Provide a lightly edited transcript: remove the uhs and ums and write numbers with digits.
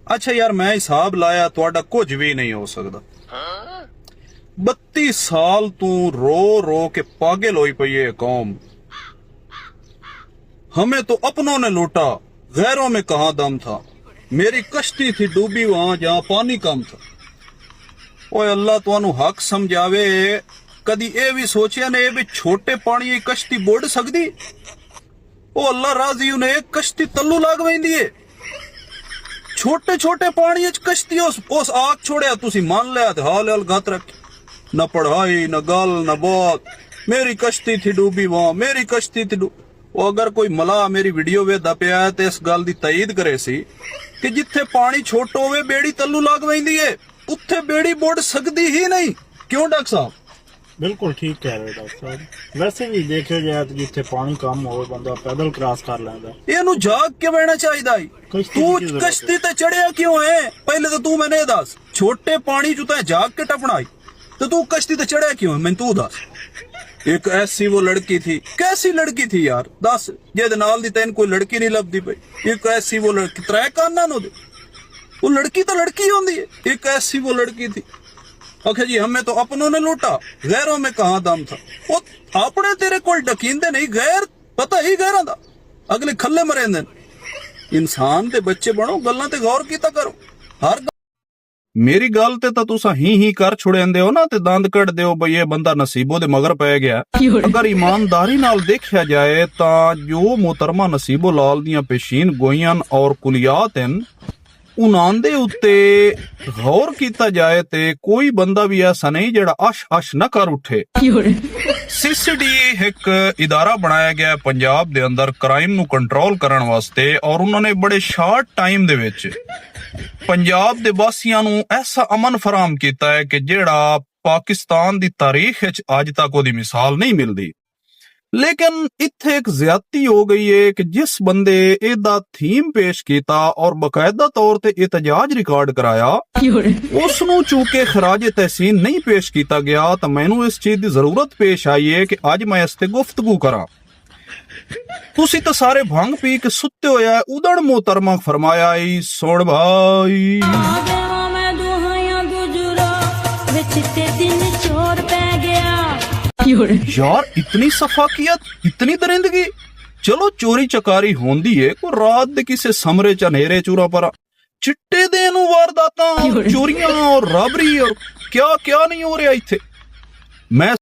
अच्छा यार मैं हिसाब लाया ਤੁਹਾਡਾ ਕੁਝ ਵੀ नहीं हो सकता। 32 साल तू रो रो के पागल होई पई है कौम। हमें तो अपनों ने लूटा, गैरों में कहां दम था। मेरी कश्ती थी डूबी वहां जहां पानी कम था। ओए अल्लाह तुहानू हक समझावे, कदी ये भी सोचिया ने भी छोटे पानी की कश्ती बुड़ सकदी? ओ अल्लाह राजी ने एक कश्ती तल्लू लाग वैंदी है। छोटे छोटे पानी च कश्ती उस आग छोड़िया तुसी मान लिया ते हाल हाल गत रख। न पढ़ाई न गल न बात, मेरी कश्ती थी डूबी वहां, मेरी कश्ती थी वो अगर कोई मला मेरी वीडियो वेखदा पिया है ते इस गल दी तईद करे सी कि जिथे पानी छोटो होवे बेड़ी तल्लू लाग वैंदी है, उत्थे बेड़ी बुड़ सकदी ही नहीं। क्यों डॉक्टर साहब? बिल्कुल ठीक कह रहे हो डॉक्टर साहब। वैसे भी देखियो जाए तो जिथे पानी कम हो बंदा पैदल क्रॉस कर लेंदा। ਇਹਨੂੰ ਜਾਗ ਕੇ ਬਹਿਣਾ ਚਾਹੀਦਾ ਈ। ਤੂੰ ਕਸ਼ਤੀ ਤੇ ਚੜਿਆ ਕਿਉਂ ਹੈ? ਪਹਿਲੇ ਤਾਂ ਤੂੰ ਮੈਨੂੰ ਦੱਸ, ਛੋਟੇ ਪਾਣੀ ਚ ਤਾਂ ਜਾਗ ਕੇ ਟਪਣਾ ਈ ਤੇ ਤੂੰ ਕਸ਼ਤੀ ਤੇ ਚੜਿਆ ਕਿਉਂ ਹੈ? ਮੈਨੂੰ ਤੂੰ ਦੱਸ। एक ऐसी वो लड़की थी, कैसी लड़की थी यार दस, जेद नाल दी तैन कोई लड़की नहीं लभदी पई। एक ऐसी वो लड़की, त्रै काना नो दे, वो लड़की तो लड़की होंदी है। एक ऐसी वो लड़की थी। आखे जी हमें तो अपनों ने लूटा, गैरों में कहां दम था। वो अपने तेरे कोल डकींदे नहीं, गैर पता ही गैरां दा, अगले खल्ले मरेंदे। इंसान दे बच्चे बनो, गल्लां ते गौर कीता करो। हर मेरी गल ते तां तुसां ही कर छुड़ेंदे हो ना ते दंद कढ़दे हो बई ये बंदा नसीबो दे मगर पै गया। अगर ईमानदारी नाल देखा जाए तां जो मोहतरमा नसीबो लाल दियां पेशीन गोईयां और कुलियात हैं उन्हां दे उत्ते गौर कीता जाए ते कोई बंदा भी ऐसा नहीं जेड़ा अश अश न कर उठे। सीसीडी एक इदारा बनाया गया पंजाब दे अंदर क्राइम नु कंट्रोल करन वास्ते और उन्होंने बड़े शार्ट टाइम दे विच पंजाब दे वासियां नू ऐसा अमन फराहम कीता है कि जेड़ा पाकिस्तान दी तारीख विच अज तक ओदी मिसाल नहीं मिलदी। लेकिन इत्थे एक ज्यादती हो गई है कि जिस बंदे एदा थीम पेश कीता और बकायदा तौर ते एहतजाज रिकॉर्ड कराया उसनू चूंकि खराज तहसीन नहीं पेश किया गया तो मैनू इस चीज की जरूरत पेश आई है कि अज मैं इस ते गुफ्तगू करा। तुसी तो सारे भंग पी के सुते होया उदड़ मोहतरमा फरमाया ई सुन भाई यार इतनी सफाकियत, इतनी दरिंदगी। चलो चोरी चकारी होंदी है को रात दे किसे समरे च नेरे चूरा पर चिट्टे दे नू वारदातां चोरियां और राबरी और क्या क्या नहीं हो रहा इत्थे। मैं